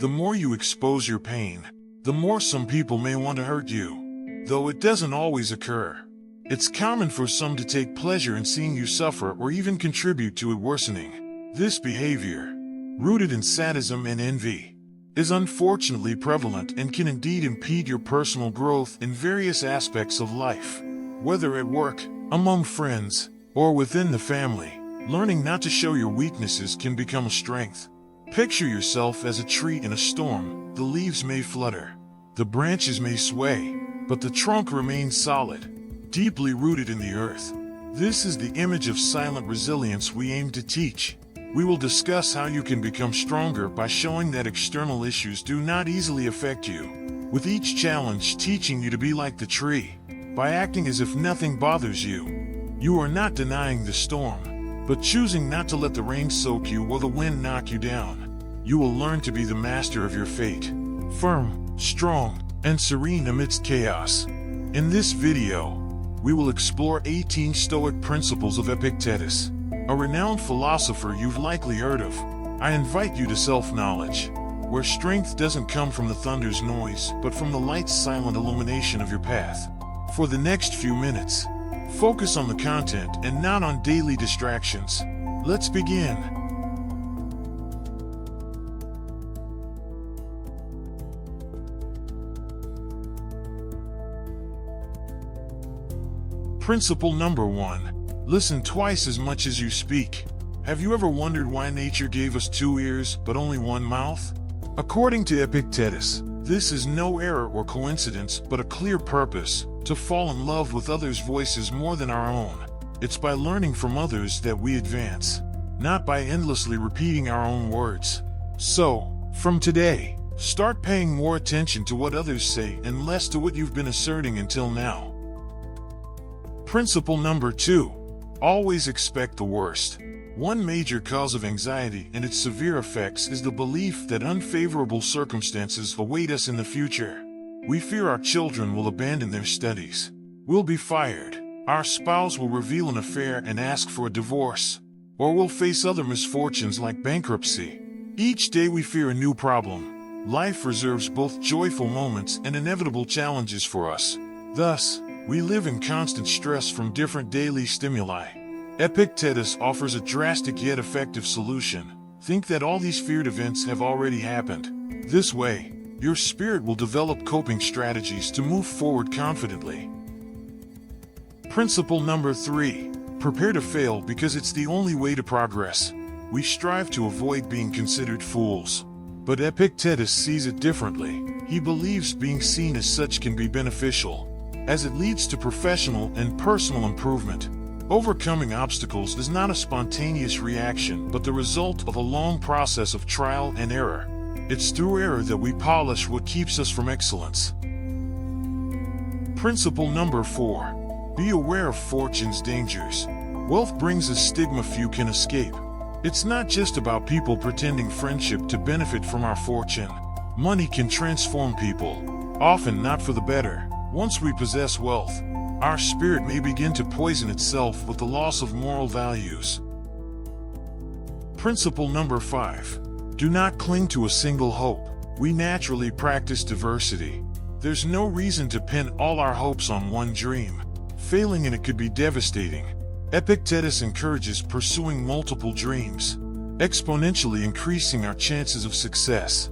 The more you expose your pain, the more some people may want to hurt you. Though it doesn't always occur. It's common for some to take pleasure in seeing you suffer or even contribute to it worsening. This behavior, rooted in sadism and envy, is unfortunately prevalent and can indeed impede your personal growth in various aspects of life. Whether at work, among friends, or within the family, learning not to show your weaknesses can become a strength. Picture yourself as a tree in a storm. The leaves may flutter, the branches may sway, but the trunk remains solid, deeply rooted in the earth. This is the image of silent resilience we aim to teach. We will discuss how you can become stronger by showing that external issues do not easily affect you, with each challenge teaching you to be like the tree. By acting as if nothing bothers you, you are not denying the storm, but choosing not to let the rain soak you or the wind knock you down. You will learn to be the master of your fate, firm, strong, and serene amidst chaos. In this video, we will explore 18 Stoic principles of Epictetus, a renowned philosopher you've likely heard of. I invite you to self-knowledge, where strength doesn't come from the thunder's noise, but from the light's silent illumination of your path. For the next few minutes, focus on the content and not on daily distractions. Let's begin. Principle number 1. Listen twice as much as you speak. Have you ever wondered why nature gave us 2 ears but only 1 mouth? According to Epictetus, this is no error or coincidence but a clear purpose: to fall in love with others' voices more than our own. It's by learning from others that we advance, not by endlessly repeating our own words. So, from today, start paying more attention to what others say and less to what you've been asserting until now. Principle number 2. Always expect the worst. One major cause of anxiety and its severe effects is the belief that unfavorable circumstances await us in the future. We fear our children will abandon their studies, we'll be fired, our spouse will reveal an affair and ask for a divorce, or we'll face other misfortunes like bankruptcy. Each day we fear a new problem. Life reserves both joyful moments and inevitable challenges for us. Thus, we live in constant stress from different daily stimuli. Epictetus offers a drastic yet effective solution. Think that all these feared events have already happened. This way, your spirit will develop coping strategies to move forward confidently. Principle number 3. Prepare to fail because it's the only way to progress. We strive to avoid being considered fools, but Epictetus sees it differently. He believes being seen as such can be beneficial, as it leads to professional and personal improvement. Overcoming obstacles is not a spontaneous reaction but the result of a long process of trial and error. It's through error that we polish what keeps us from excellence. Principle number 4. Be aware of fortune's dangers. Wealth brings a stigma few can escape. It's not just about people pretending friendship to benefit from our fortune. Money can transform people, often not for the better. Once we possess wealth, our spirit may begin to poison itself with the loss of moral values. Principle number 5. Do not cling to a single hope. We naturally practice diversity. There's no reason to pin all our hopes on one dream. Failing in it could be devastating. Epictetus encourages pursuing multiple dreams, exponentially increasing our chances of success.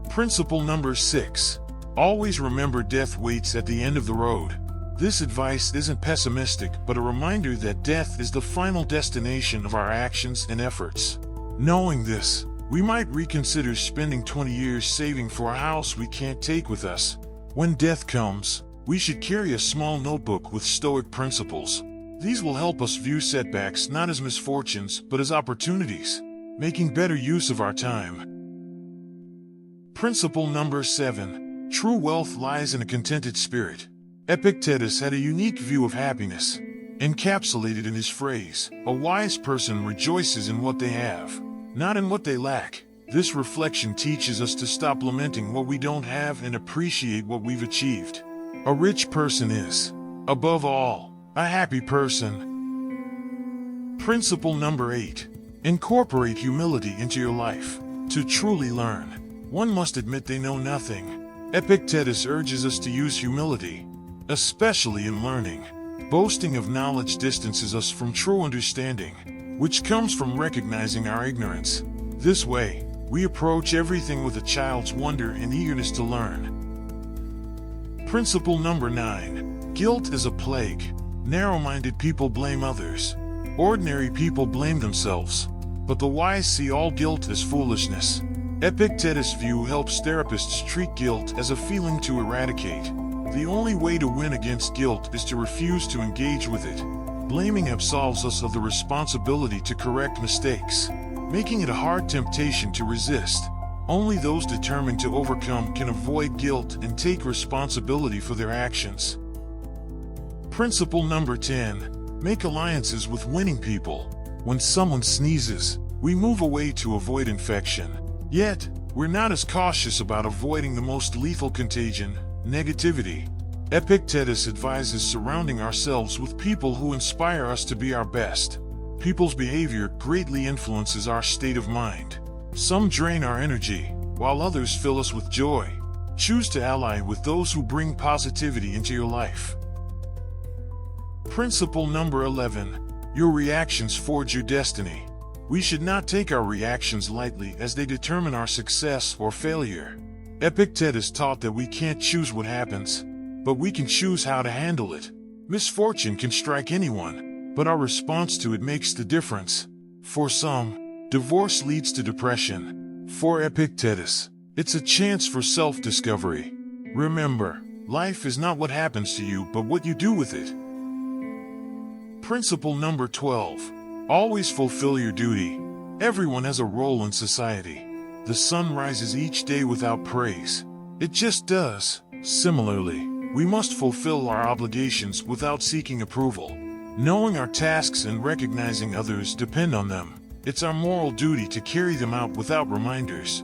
Principle number 6. Always remember death waits at the end of the road. This advice isn't pessimistic, but a reminder that death is the final destination of our actions and efforts. Knowing this, we might reconsider spending 20 years saving for a house we can't take with us. When death comes, we should carry a small notebook with Stoic principles. These will help us view setbacks not as misfortunes, but as opportunities, making better use of our time. Principle number 7. True wealth lies in a contented spirit. Epictetus had a unique view of happiness, encapsulated in his phrase, "A wise person rejoices in what they have, not in what they lack." This reflection teaches us to stop lamenting what we don't have and appreciate what we've achieved. A rich person is, above all, a happy person. Principle number 8. Incorporate humility into your life. To truly learn, one must admit they know nothing. Epictetus urges us to use humility, especially in learning. Boasting of knowledge distances us from true understanding, which comes from recognizing our ignorance. This way, we approach everything with a child's wonder and eagerness to learn. Principle number 9. Guilt is a plague. Narrow-minded people blame others. Ordinary people blame themselves. But the wise see all guilt as foolishness. Epictetus' view helps therapists treat guilt as a feeling to eradicate. The only way to win against guilt is to refuse to engage with it. Blaming absolves us of the responsibility to correct mistakes, making it a hard temptation to resist. Only those determined to overcome can avoid guilt and take responsibility for their actions. Principle number 10. Make alliances with winning people. When someone sneezes, we move away to avoid infection. Yet, we're not as cautious about avoiding the most lethal contagion, negativity. Epictetus advises surrounding ourselves with people who inspire us to be our best. People's behavior greatly influences our state of mind. Some drain our energy, while others fill us with joy. Choose to ally with those who bring positivity into your life. Principle number 11. Your reactions forge your destiny. We should not take our reactions lightly as they determine our success or failure. Epictetus taught that we can't choose what happens, but we can choose how to handle it. Misfortune can strike anyone, but our response to it makes the difference. For some, divorce leads to depression. For Epictetus, it's a chance for self-discovery. Remember, life is not what happens to you, but what you do with it. Principle number 12. Always fulfill your duty. Everyone has a role in society. The sun rises each day without praise. It just does. Similarly, we must fulfill our obligations without seeking approval. Knowing our tasks and recognizing others depend on them. It's our moral duty to carry them out without reminders.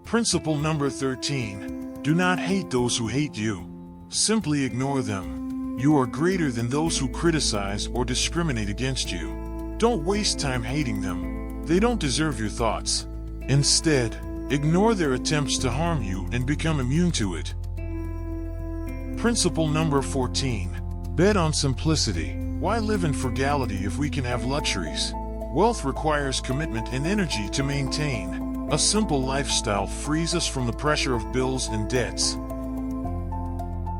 Principle number 13. Do not hate those who hate you. Simply ignore them. You are greater than those who criticize or discriminate against you. Don't waste time hating them. They don't deserve your thoughts. Instead, ignore their attempts to harm you and become immune to it. Principle number 14. Bet on simplicity. Why live in frugality if we can have luxuries? Wealth requires commitment and energy to maintain. A simple lifestyle frees us from the pressure of bills and debts.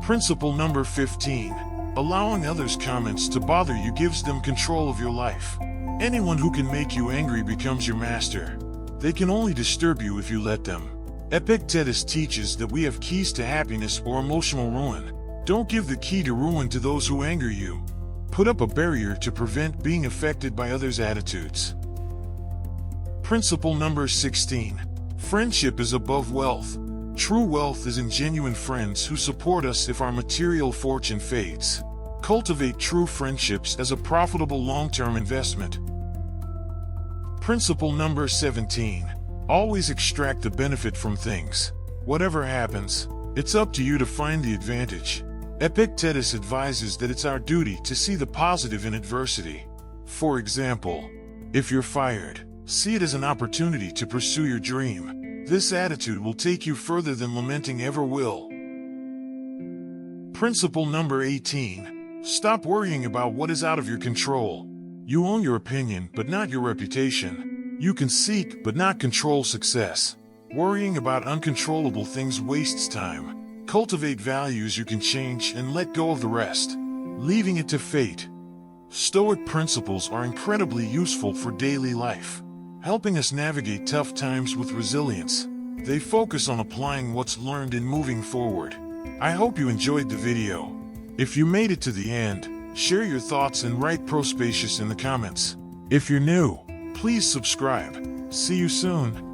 Principle number 15. Allowing others' comments to bother you gives them control of your life. Anyone who can make you angry becomes your master. They can only disturb you if you let them. Epictetus teaches that we have keys to happiness or emotional ruin. Don't give the key to ruin to those who anger you. Put up a barrier to prevent being affected by others' attitudes. Principle number 16. Friendship is above wealth. True wealth is in genuine friends who support us if our material fortune fades. Cultivate true friendships as a profitable long-term investment. Principle number 17. Always extract the benefit from things. Whatever happens, it's up to you to find the advantage. Epictetus advises that it's our duty to see the positive in adversity. For example, if you're fired, see it as an opportunity to pursue your dream. This attitude will take you further than lamenting ever will. Principle number 18. Stop worrying about what is out of your control. You own your opinion, but not your reputation. You can seek, but not control success. Worrying about uncontrollable things wastes time. Cultivate values you can change and let go of the rest, leaving it to fate. Stoic principles are incredibly useful for daily life, helping us navigate tough times with resilience. They focus on applying what's learned and moving forward. I hope you enjoyed the video. If you made it to the end, share your thoughts and write prospacious in the comments. If you're new, please subscribe. See you soon.